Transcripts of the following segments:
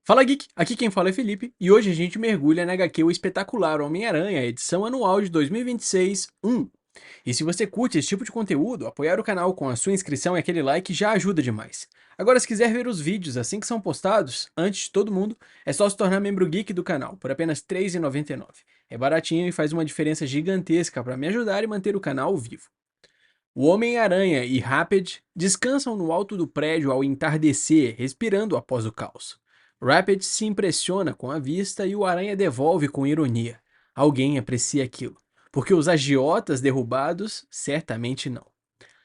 Fala Geek, aqui quem fala é Felipe e hoje a gente mergulha na HQ O Espetacular Homem-Aranha, edição anual de 2026, 1. E se você curte esse tipo de conteúdo, apoiar o canal com a sua inscrição e aquele like já ajuda demais. Agora, se quiser ver os vídeos assim que são postados, antes de todo mundo, é só se tornar membro Geek do canal, por apenas R$ 3,99. É baratinho e faz uma diferença gigantesca para me ajudar e manter o canal vivo. O Homem-Aranha e Rapid descansam no alto do prédio ao entardecer, respirando após o caos. Rapid se impressiona com a vista e o Aranha devolve com ironia. Alguém aprecia aquilo, porque os agiotas derrubados certamente não.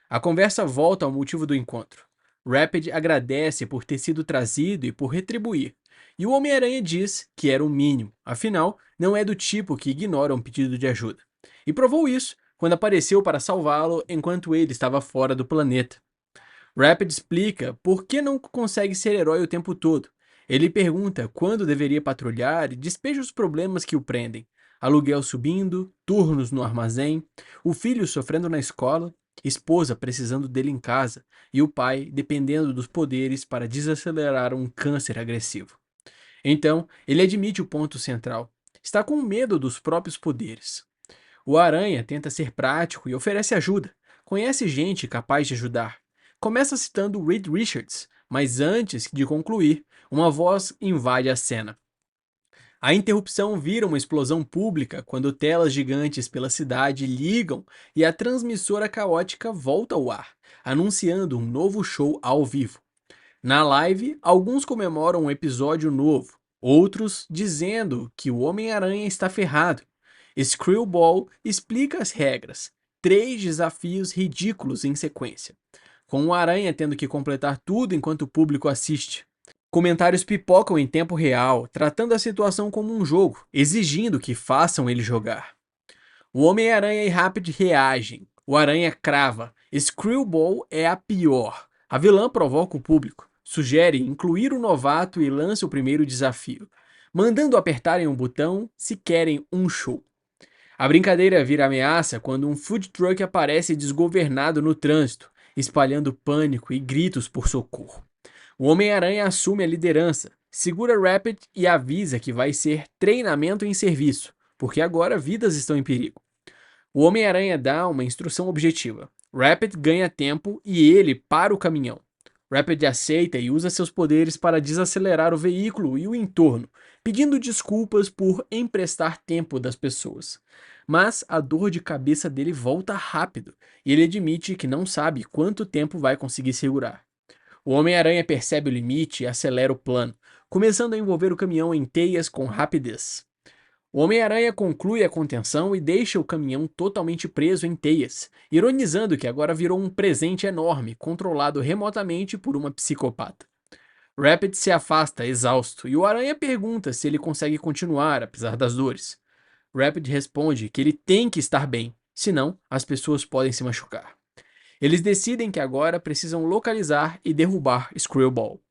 A conversa volta ao motivo do encontro. Rapid agradece por ter sido trazido e por retribuir. E o Homem-Aranha diz que era o mínimo, afinal, não é do tipo que ignora um pedido de ajuda. E provou isso quando apareceu para salvá-lo enquanto ele estava fora do planeta. Rapid explica por que não consegue ser herói o tempo todo. Ele pergunta quando deveria patrulhar e despeja os problemas que o prendem. Aluguel subindo, turnos no armazém, o filho sofrendo na escola, esposa precisando dele em casa e o pai dependendo dos poderes para desacelerar um câncer agressivo. Então, ele admite o ponto central. Está com medo dos próprios poderes. O Aranha tenta ser prático e oferece ajuda. Conhece gente capaz de ajudar. Começa citando Reed Richards, mas antes de concluir, uma voz invade a cena. A interrupção vira uma explosão pública quando telas gigantes pela cidade ligam e a transmissora caótica volta ao ar, anunciando um novo show ao vivo. Na live, alguns comemoram um episódio novo, outros dizendo que o Homem-Aranha está ferrado. Screwball explica as regras, 3 desafios ridículos em sequência, com o Aranha tendo que completar tudo enquanto o público assiste. Comentários pipocam em tempo real, tratando a situação como um jogo, exigindo que façam ele jogar. O Homem-Aranha e Rapid reagem. O Aranha crava. Screwball é a pior. A vilã provoca o público. Sugere incluir o novato e lança o primeiro desafio, mandando apertarem um botão se querem um show. A brincadeira vira ameaça quando um food truck aparece desgovernado no trânsito, espalhando pânico e gritos por socorro. O Homem-Aranha assume a liderança, segura Rapid e avisa que vai ser treinamento em serviço, porque agora vidas estão em perigo. O Homem-Aranha dá uma instrução objetiva. Rapid ganha tempo e ele para o caminhão. Rapid aceita e usa seus poderes para desacelerar o veículo e o entorno, pedindo desculpas por emprestar tempo das pessoas. Mas a dor de cabeça dele volta rápido e ele admite que não sabe quanto tempo vai conseguir segurar. O Homem-Aranha percebe o limite e acelera o plano, começando a envolver o caminhão em teias com rapidez. O Homem-Aranha conclui a contenção e deixa o caminhão totalmente preso em teias, ironizando que agora virou um presente enorme, controlado remotamente por uma psicopata. Rapid se afasta, exausto, e o Aranha pergunta se ele consegue continuar, apesar das dores. Rapid responde que ele tem que estar bem, senão as pessoas podem se machucar. Eles decidem que agora precisam localizar e derrubar Screwball.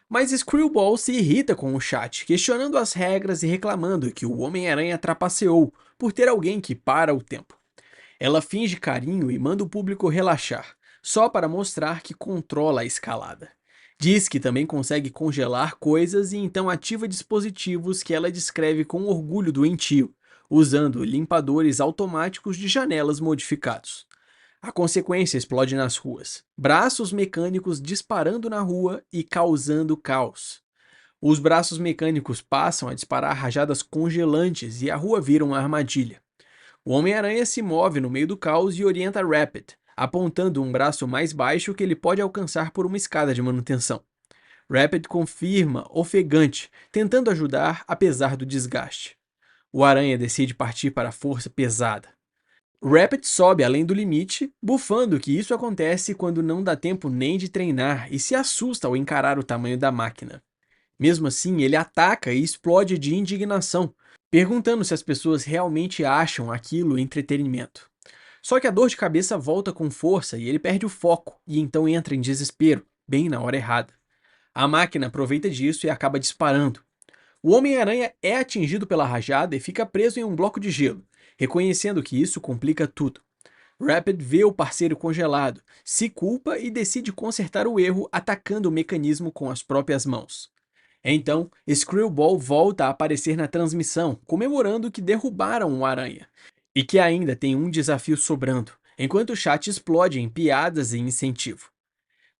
Mas Screwball se irrita com o chat, questionando as regras e reclamando que o Homem-Aranha trapaceou por ter alguém que para o tempo. Ela finge carinho e manda o público relaxar, só para mostrar que controla a escalada. Diz que também consegue congelar coisas e então ativa dispositivos que ela descreve com orgulho doentio, usando limpadores automáticos de janelas modificados. A consequência explode nas ruas. Braços mecânicos disparando na rua e causando caos. Os braços mecânicos passam a disparar rajadas congelantes e a rua vira uma armadilha. O Homem-Aranha se move no meio do caos e orienta Rapid, apontando um braço mais baixo que ele pode alcançar por uma escada de manutenção. Rapid confirma, ofegante, tentando ajudar apesar do desgaste. O Aranha decide partir para a força pesada. Rapid sobe além do limite, bufando que isso acontece quando não dá tempo nem de treinar e se assusta ao encarar o tamanho da máquina. Mesmo assim, ele ataca e explode de indignação, perguntando se as pessoas realmente acham aquilo entretenimento. Só que a dor de cabeça volta com força e ele perde o foco e então entra em desespero, bem na hora errada. A máquina aproveita disso e acaba disparando. O Homem-Aranha é atingido pela rajada e fica preso em um bloco de gelo, reconhecendo que isso complica tudo. Rapid vê o parceiro congelado, se culpa e decide consertar o erro atacando o mecanismo com as próprias mãos. Então, Screwball volta a aparecer na transmissão, comemorando que derrubaram o Aranha, e que ainda tem um desafio sobrando, enquanto o chat explode em piadas e incentivo.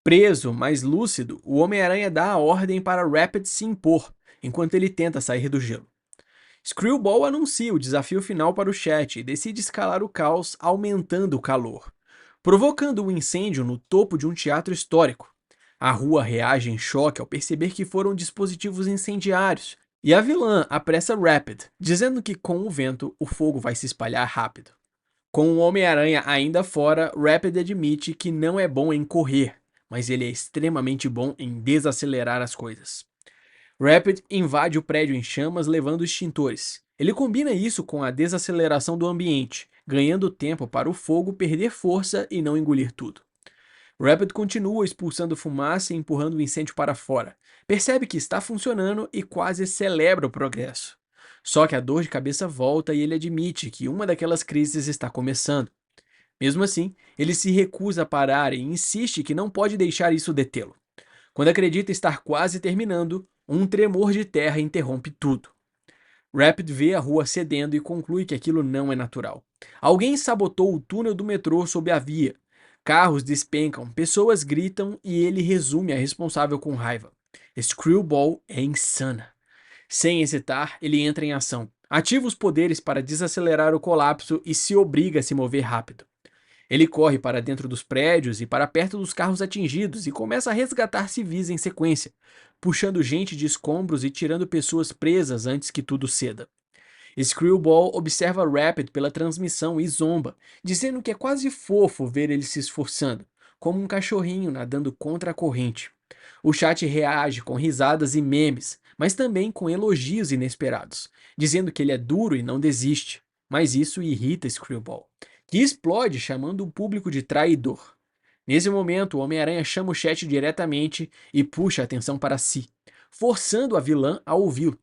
Preso, mas lúcido, o Homem-Aranha dá a ordem para Rapid se impor, enquanto ele tenta sair do gelo. Screwball anuncia o desafio final para o chat e decide escalar o caos, aumentando o calor, provocando um incêndio no topo de um teatro histórico. A rua reage em choque ao perceber que foram dispositivos incendiários, e a vilã apressa Rapid, dizendo que com o vento o fogo vai se espalhar rápido. Com o Homem-Aranha ainda fora, Rapid admite que não é bom em correr, mas ele é extremamente bom em desacelerar as coisas. Rapid invade o prédio em chamas levando extintores. Ele combina isso com a desaceleração do ambiente, ganhando tempo para o fogo perder força e não engolir tudo. Rapid continua expulsando fumaça e empurrando o incêndio para fora. Percebe que está funcionando e quase celebra o progresso. Só que a dor de cabeça volta e ele admite que uma daquelas crises está começando. Mesmo assim, ele se recusa a parar e insiste que não pode deixar isso detê-lo. Quando acredita estar quase terminando, um tremor de terra interrompe tudo. Rapid vê a rua cedendo e conclui que aquilo não é natural. Alguém sabotou o túnel do metrô sob a via. Carros despencam, pessoas gritam e ele resume a responsável com raiva. Screwball é insana. Sem hesitar, ele entra em ação. Ativa os poderes para desacelerar o colapso e se obriga a se mover rápido. Ele corre para dentro dos prédios e para perto dos carros atingidos e começa a resgatar civis em sequência, puxando gente de escombros e tirando pessoas presas antes que tudo ceda. Screwball observa Rapid pela transmissão e zomba, dizendo que é quase fofo ver ele se esforçando, como um cachorrinho nadando contra a corrente. O chat reage com risadas e memes, mas também com elogios inesperados, dizendo que ele é duro e não desiste. Mas isso irrita Screwball, que explode chamando o público de traidor. Nesse momento, o Homem-Aranha chama o chat diretamente e puxa a atenção para si, forçando a vilã a ouvi-lo.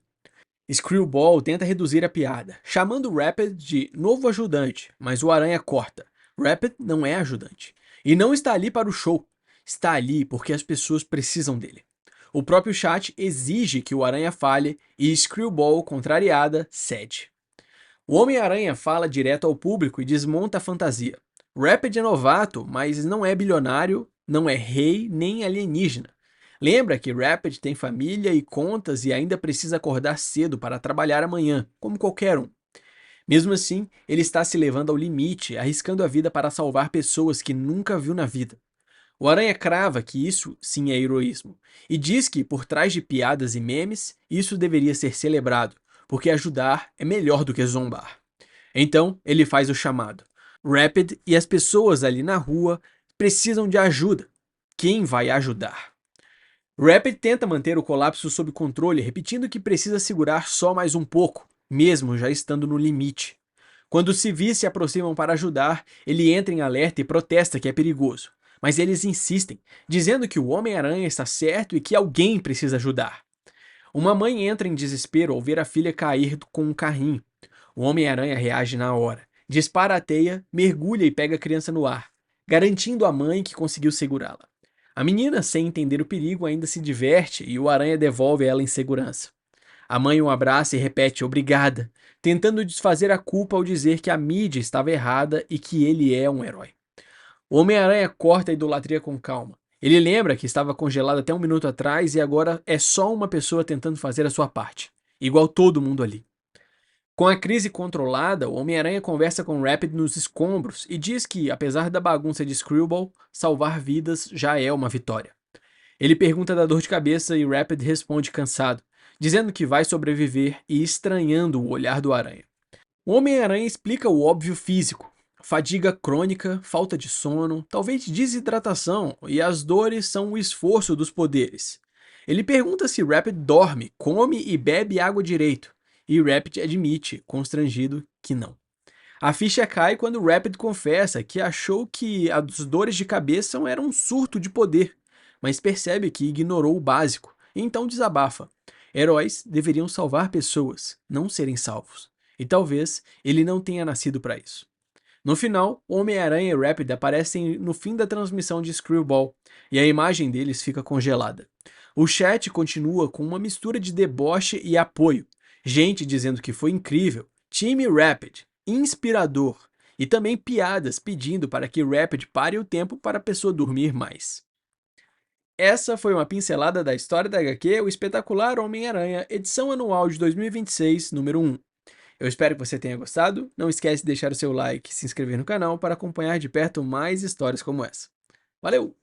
Screwball tenta reduzir a piada, chamando Rapid de novo ajudante, mas o Aranha corta. Rapid não é ajudante. E não está ali para o show. Está ali porque as pessoas precisam dele. O próprio chat exige que o Aranha fale e Screwball, contrariada, cede. O Homem-Aranha fala direto ao público e desmonta a fantasia. Rapid é novato, mas não é bilionário, não é rei nem alienígena. Lembra que Rapid tem família e contas e ainda precisa acordar cedo para trabalhar amanhã, como qualquer um. Mesmo assim, ele está se levando ao limite, arriscando a vida para salvar pessoas que nunca viu na vida. O Aranha crava que isso sim é heroísmo, e diz que, por trás de piadas e memes, isso deveria ser celebrado, porque ajudar é melhor do que zombar. Então, ele faz o chamado. Rapid e as pessoas ali na rua precisam de ajuda. Quem vai ajudar? Rapid tenta manter o colapso sob controle, repetindo que precisa segurar só mais um pouco, mesmo já estando no limite. Quando os civis se aproximam para ajudar, ele entra em alerta e protesta que é perigoso. Mas eles insistem, dizendo que o Homem-Aranha está certo e que alguém precisa ajudar. Uma mãe entra em desespero ao ver a filha cair com um carrinho. O Homem-Aranha reage na hora, dispara a teia, mergulha e pega a criança no ar, garantindo à mãe que conseguiu segurá-la. A menina, sem entender o perigo, ainda se diverte e o Aranha devolve ela em segurança. A mãe o abraça e repete obrigada, tentando desfazer a culpa ao dizer que a mídia estava errada e que ele é um herói. O Homem-Aranha corta a idolatria com calma. Ele lembra que estava congelado até um minuto atrás e agora é só uma pessoa tentando fazer a sua parte, igual todo mundo ali. Com a crise controlada, o Homem-Aranha conversa com Rapid nos escombros e diz que, apesar da bagunça de Screwball, salvar vidas já é uma vitória. Ele pergunta da dor de cabeça e Rapid responde cansado, dizendo que vai sobreviver e estranhando o olhar do Aranha. O Homem-Aranha explica o óbvio físico: fadiga crônica, falta de sono, talvez desidratação, e as dores são o esforço dos poderes. Ele pergunta se Rapid dorme, come e bebe água direito, e Rapid admite, constrangido, que não. A ficha cai quando Rapid confessa que achou que as dores de cabeça eram um surto de poder, mas percebe que ignorou o básico, e então desabafa. Heróis deveriam salvar pessoas, não serem salvos. E talvez ele não tenha nascido para isso. No final, Homem-Aranha e Rapid aparecem no fim da transmissão de Screwball, e a imagem deles fica congelada. O chat continua com uma mistura de deboche e apoio. Gente dizendo que foi incrível, time Rapid, inspirador, e também piadas pedindo para que Rapid pare o tempo para a pessoa dormir mais. Essa foi uma pincelada da história da HQ O Espetacular Homem-Aranha, edição anual de 2026, número 1. Eu espero que você tenha gostado. Não esquece de deixar o seu like e se inscrever no canal para acompanhar de perto mais histórias como essa. Valeu!